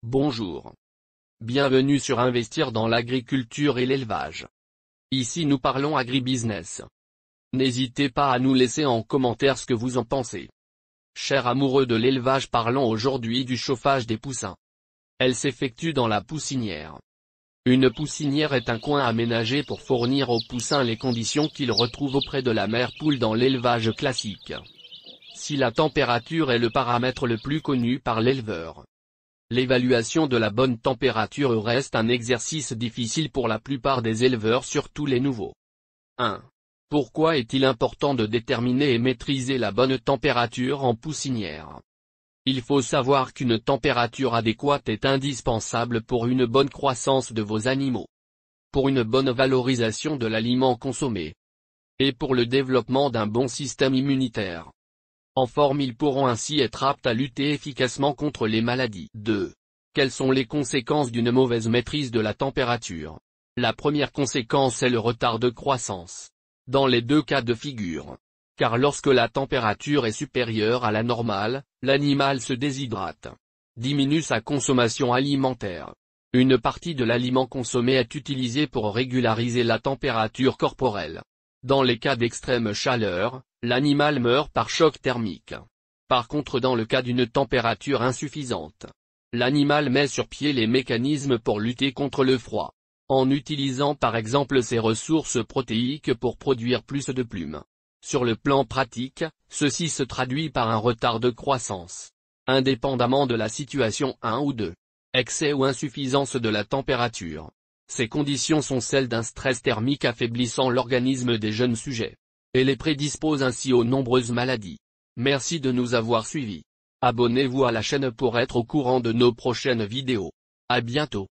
Bonjour. Bienvenue sur Investir dans l'agriculture et l'élevage. Ici nous parlons agribusiness. N'hésitez pas à nous laisser en commentaire ce que vous en pensez. Chers amoureux de l'élevage, parlons aujourd'hui du chauffage des poussins. Elle s'effectue dans la poussinière. Une poussinière est un coin aménagé pour fournir aux poussins les conditions qu'ils retrouvent auprès de la mère poule dans l'élevage classique. Si la température est le paramètre le plus connu par l'éleveur, l'évaluation de la bonne température reste un exercice difficile pour la plupart des éleveurs, surtout les nouveaux. 1. Pourquoi est-il important de déterminer et maîtriser la bonne température en poussinière? Il faut savoir qu'une température adéquate est indispensable pour une bonne croissance de vos animaux, pour une bonne valorisation de l'aliment consommé, et pour le développement d'un bon système immunitaire. En forme, ils pourront ainsi être aptes à lutter efficacement contre les maladies. 2. Quelles sont les conséquences d'une mauvaise maîtrise de la température? La première conséquence est le retard de croissance, dans les deux cas de figure. Car lorsque la température est supérieure à la normale, l'animal se déshydrate, diminue sa consommation alimentaire. Une partie de l'aliment consommé est utilisée pour régulariser la température corporelle. Dans les cas d'extrême chaleur, l'animal meurt par choc thermique. Par contre, dans le cas d'une température insuffisante, l'animal met sur pied les mécanismes pour lutter contre le froid, en utilisant par exemple ses ressources protéiques pour produire plus de plumes. Sur le plan pratique, ceci se traduit par un retard de croissance, indépendamment de la situation 1 ou 2. Excès ou insuffisance de la température. Ces conditions sont celles d'un stress thermique affaiblissant l'organisme des jeunes sujets, et les prédispose ainsi aux nombreuses maladies. Merci de nous avoir suivis. Abonnez-vous à la chaîne pour être au courant de nos prochaines vidéos. À bientôt.